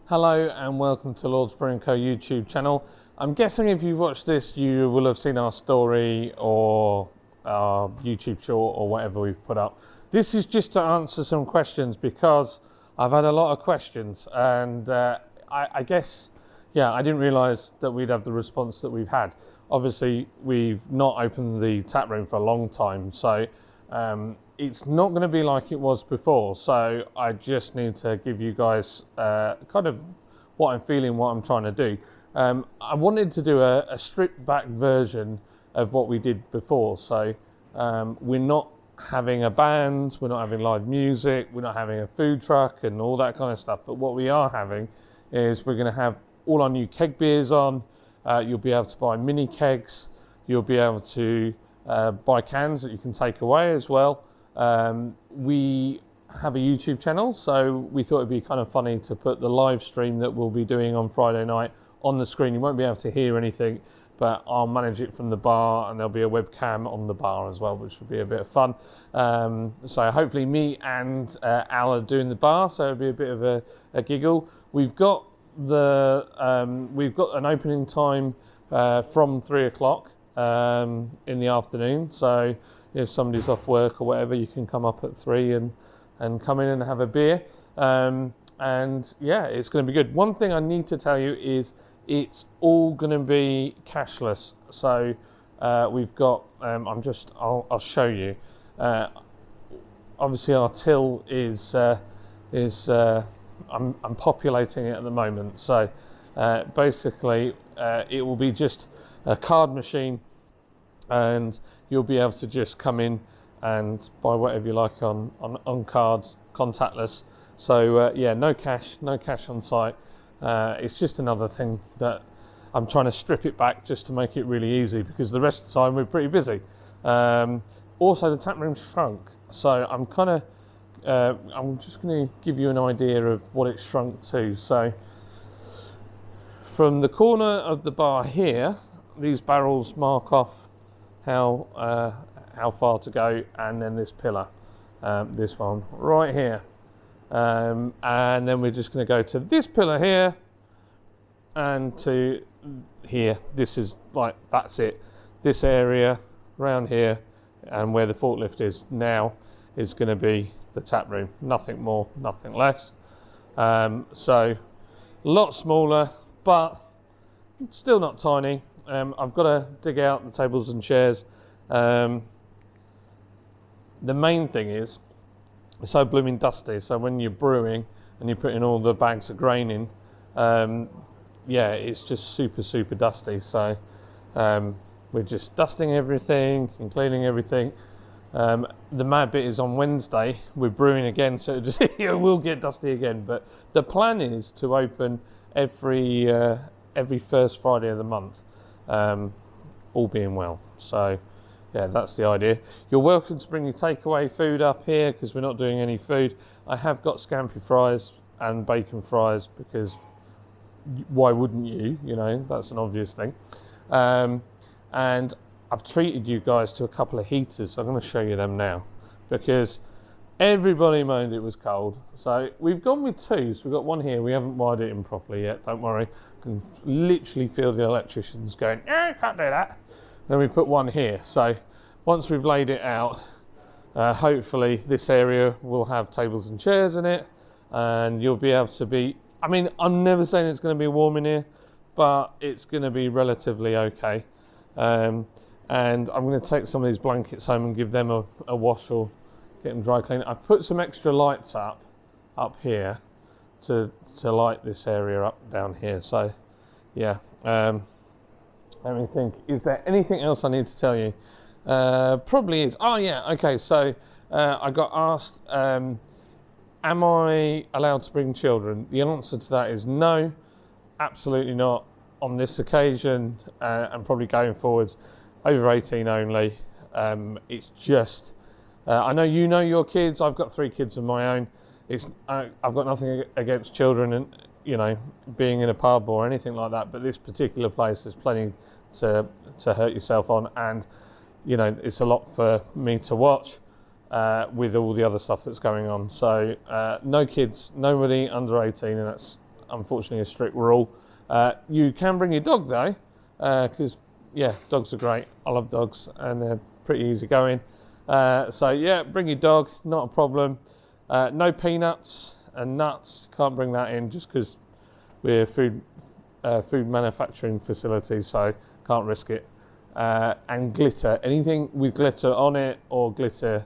Hello and welcome to Lords Brewing Co YouTube channel. I'm guessing if you've watched this, you will have seen our story or our YouTube short or whatever we've put up. This is just to answer some questions because I've had a lot of questions, and I guess, yeah, I didn't realise that we'd have the response that we've had. Obviously, we've not opened the tap room for a long time, so it's not going to be like it was before. So I just need to give you guys kind of what I'm feeling, what I'm trying to do. I wanted to do a stripped back version of what we did before. So we're not having a band, we're not having live music, we're not having a food truck and all that kind of stuff. But what we are having is we're going to have all our new keg beers on. You'll be able to buy mini kegs. You'll be able to buy cans that you can take away as well. We have a YouTube channel, so we thought it'd be kind of funny to put the live stream that we'll be doing on Friday night on the screen. You won't be able to hear anything, but I'll manage it from the bar, and there'll be a webcam on the bar as well, which will be a bit of fun. So hopefully me and Al are doing the bar, so it'll be a bit of a giggle. We've got an opening time from 3 o'clock in the afternoon, so if somebody's off work or whatever, you can come up at 3 and come in and have a beer. And yeah, it's going to be good. One thing I need to tell you is it's all going to be cashless. So we've got, I'll show you. Obviously our till is I'm populating it at the moment. So basically it will be just a card machine, and you'll be able to just come in and buy whatever you like on cards, contactless. So yeah, no cash on site. It's just another thing that I'm trying to strip it back just to make it really easy, because the rest of the time we're pretty busy. Also, the tap room shrunk, so I'm kind of I'm just going to give you an idea of what it shrunk to. So from the corner of the bar here, these barrels mark off how far to go, and then this pillar, this one right here, and then we're just going to go to this pillar here and to here. This is like, that's it. This area around here and where the forklift is now is going to be the tap room. Nothing more, nothing less. So a lot smaller, but still not tiny. I've got to dig out the tables and chairs. The main thing is, it's so blooming dusty. So when you're brewing and you're putting all the bags of grain in, yeah, it's just super dusty. So we're just dusting everything and cleaning everything. The mad bit is on Wednesday, we're brewing again, so it will get dusty again. But the plan is to open every first Friday of the month. All being well. So yeah, that's the idea. You're welcome to bring your takeaway food up here, because we're not doing any food. I have got scampi fries and bacon fries, because why wouldn't you? You know, that's an obvious thing. And I've treated you guys to a couple of heaters, so I'm going to show you them now, because everybody moaned it was cold. So we've gone with two. So we've got one here. We haven't wired it in properly yet, don't worry. I can literally feel the electricians going, "Yeah, can't do that." Then we put one here. So once we've laid it out, hopefully this area will have tables and chairs in it, and you'll be able to be, I mean, I'm never saying it's going to be warm in here, but it's going to be relatively okay. And I'm going to take some of these blankets home and give them a wash or get them dry clean. I've put some extra lights up here to light this area up down here. So yeah, let me think, is there anything else I need to tell you? Probably is. Oh yeah, okay, so I got asked, am I allowed to bring children? The answer to that is no, absolutely not. On this occasion, and probably going forwards, over 18 only. It's just, I know you know your kids. I've got 3 kids of my own. I've got nothing against children and, you know, being in a pub or anything like that, but this particular place, there's plenty to hurt yourself on, and, you know, it's a lot for me to watch with all the other stuff that's going on. So no kids, nobody under 18, and that's unfortunately a strict rule. You can bring your dog though, because yeah, dogs are great. I love dogs and they're pretty easy going. So yeah, bring your dog, not a problem. No peanuts and nuts, can't bring that in just because we're food manufacturing facility, so can't risk it. And glitter, anything with glitter on it or glitter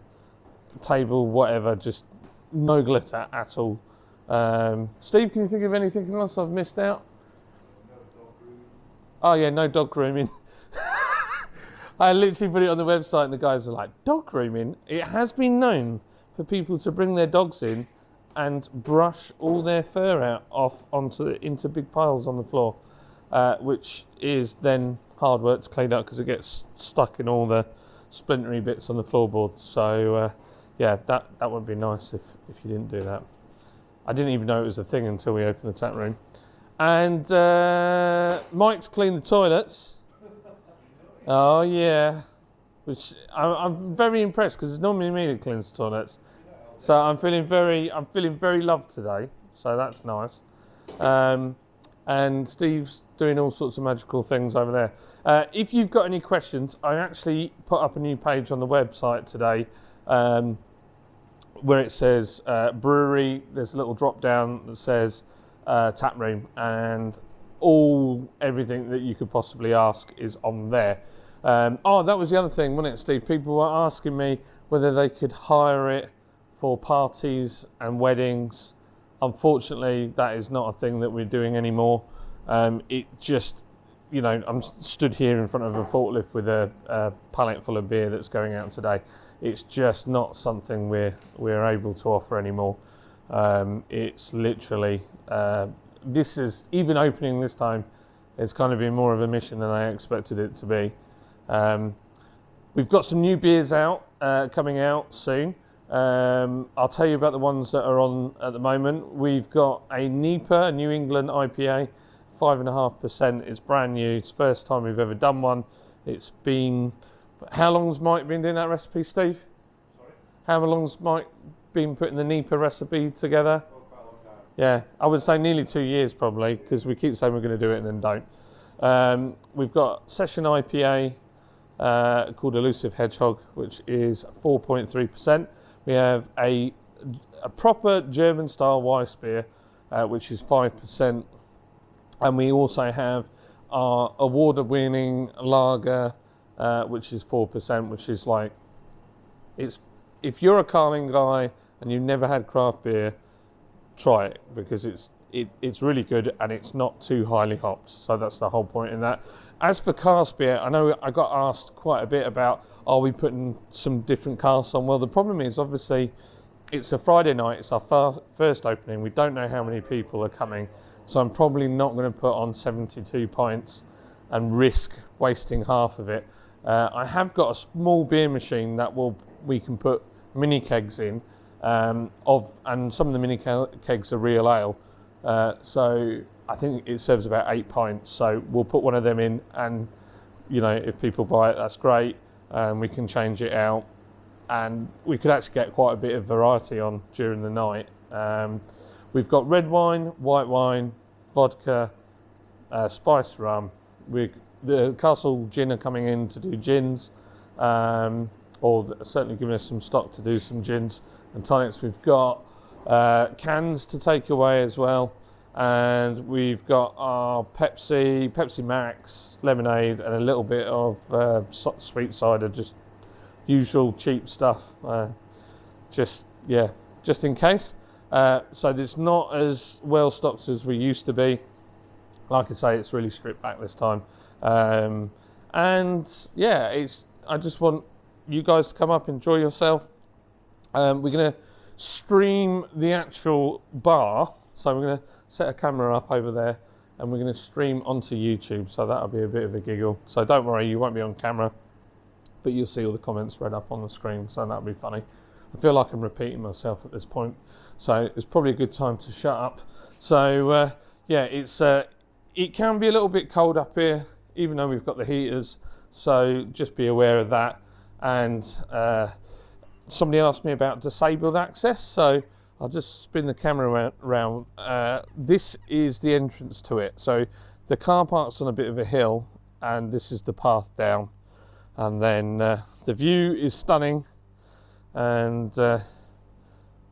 table, whatever, just no glitter at all. Steve, can you think of anything else I've missed out? No dog grooming. Oh yeah, no dog grooming. I literally put it on the website and the guys were like, dog grooming? It has been known for people to bring their dogs in and brush all their fur off into big piles on the floor, which is then hard work to clean up because it gets stuck in all the splintery bits on the floorboards. So yeah, that would be nice if you didn't do that. I didn't even know it was a thing until we opened the tap room. And Mike's cleaned the toilets. Oh yeah, which I'm very impressed because it's normally me that cleans the toilets. So I'm feeling very loved today. So that's nice. And Steve's doing all sorts of magical things over there. If you've got any questions, I actually put up a new page on the website today where it says brewery. There's a little drop down that says tap room, and everything that you could possibly ask is on there. Oh, that was the other thing, wasn't it, Steve? People were asking me whether they could hire it for parties and weddings. Unfortunately, that is not a thing that we're doing anymore. It just, you know, I'm stood here in front of a forklift with a pallet full of beer that's going out today. It's just not something we're able to offer anymore. It's literally, this is, even opening this time, it's kind of been more of a mission than I expected it to be. We've got some new beers out, coming out soon. I'll tell you about the ones that are on at the moment. We've got a NEPA, a New England IPA, 5.5%. It's brand new. It's the first time we've ever done one. It's been, how long's Mike been doing that recipe, Steve? Sorry? How long's Mike been putting the NEPA recipe together? Oh, quite a long time. Yeah, I would say nearly 2 years probably, because we keep saying we're going to do it and then don't. We've got Session IPA called Elusive Hedgehog, which is 4.3%. We have a proper German style Weiss beer, which is 5%. And we also have our award-winning lager, which is 4%, which is like, if you're a Carling guy and you've never had craft beer, try it, because it's really good and it's not too highly hopped. So that's the whole point in that. As for cask beer, I know I got asked quite a bit about, are we putting some different casks on? Well, the problem is, obviously, it's a Friday night, it's our first opening. We don't know how many people are coming. So I'm probably not going to put on 72 pints and risk wasting half of it. I have got a small beer machine that we can put mini kegs in, and some of the mini kegs are real ale. So I think it serves about 8 pints. So we'll put one of them in, and you know, if people buy it, that's great. We can change it out, and we could actually get quite a bit of variety on during the night. We've got red wine, white wine, vodka, spiced rum. The Castle Gin are coming in to do gins, or certainly giving us some stock to do some gins and tonics. We've got cans to take away as well, and we've got our Pepsi Max, lemonade, and a little bit of sweet cider, just usual cheap stuff, just in case. So it's not as well stocked as we used to be. Like I say, it's really stripped back this time. And yeah, I just want you guys to come up, enjoy yourself. We're going to stream the actual bar. So we're going to set a camera up over there and we're going to stream onto YouTube. So that'll be a bit of a giggle. So don't worry, you won't be on camera, but you'll see all the comments read up on the screen. So that'll be funny. I feel like I'm repeating myself at this point, so it's probably a good time to shut up. So yeah, it can be a little bit cold up here, even though we've got the heaters. So just be aware of that. And somebody asked me about disabled access, so I'll just spin the camera around. This is the entrance to it. So the car park's on a bit of a hill, and this is the path down. And then the view is stunning, and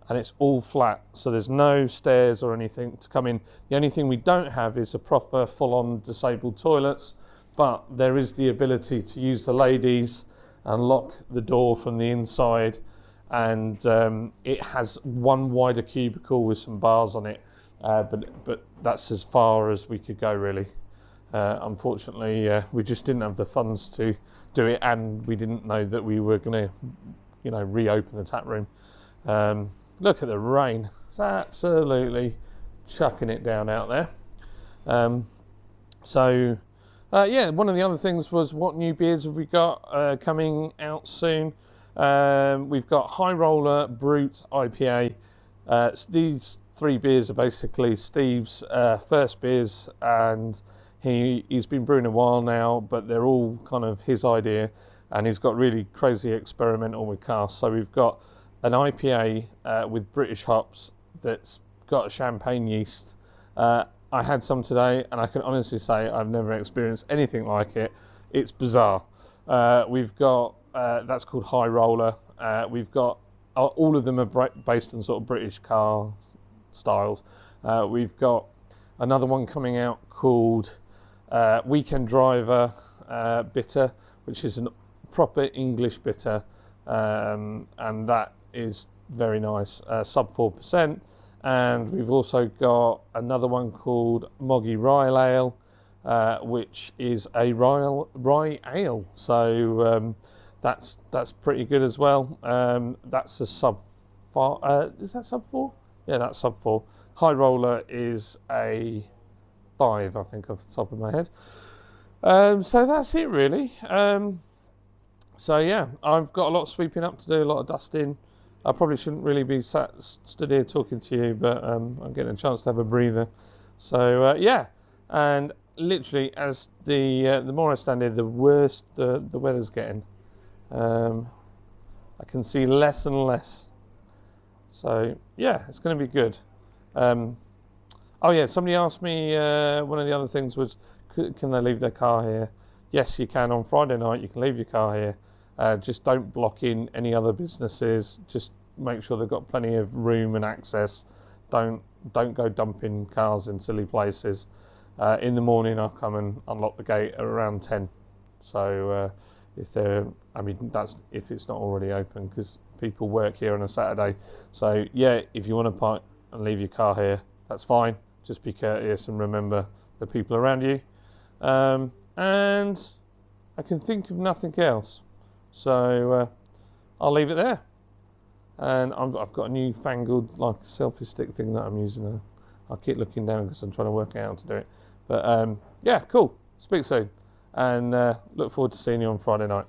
it's all flat. So there's no stairs or anything to come in. The only thing we don't have is a proper full-on disabled toilets, but there is the ability to use the ladies and lock the door from the inside. And it has one wider cubicle with some bars on it, but that's as far as we could go, really. Unfortunately, we just didn't have the funds to do it, and we didn't know that we were going to, reopen the tap room. Look at the rain; it's absolutely chucking it down out there. One of the other things was, what new beers have we got coming out soon? We've got High Roller, Brute, IPA. These 3 beers are basically Steve's first beers, and he's been brewing a while now, but they're all kind of his idea, and he's got really crazy experimental with casks. So we've got an IPA with British hops that's got a champagne yeast. I had some today, and I can honestly say I've never experienced anything like it. It's bizarre. We've got that's called High Roller. We've got all of them are based on sort of British car styles. We've got another one coming out called Weekend Driver Bitter, which is a proper English bitter, and that is very nice, sub 4%. And we've also got another one called Moggy Rye Ale, which is a rye ale. So that's pretty good as well. That's a sub 4. Is that sub 4? Yeah, that's sub 4. High Roller is a 5, I think, off the top of my head. So that's it, really. So yeah, I've got a lot of sweeping up to do, a lot of dusting. I probably shouldn't really be stood here talking to you, but I'm getting a chance to have a breather. So yeah, and literally, as the more I stand here, the worse the weather's getting. I can see less and less. So yeah, it's going to be good. Oh yeah, somebody asked me, one of the other things was, can they leave their car here? Yes, you can. On Friday night, you can leave your car here. Just don't block in any other businesses. Just make sure they've got plenty of room and access. Don't go dumping cars in silly places. In the morning, I'll come and unlock the gate at around 10. So that's if it's not already open, because people work here on a Saturday. So yeah, if you want to park and leave your car here, that's fine. Just be courteous and remember the people around you. And I can think of nothing else. So I'll leave it there. And I've got a new fangled selfie stick thing that I'm using now. I'll keep looking down because I'm trying to work out how to do it. But yeah, cool. Speak soon. And look forward to seeing you on Friday night.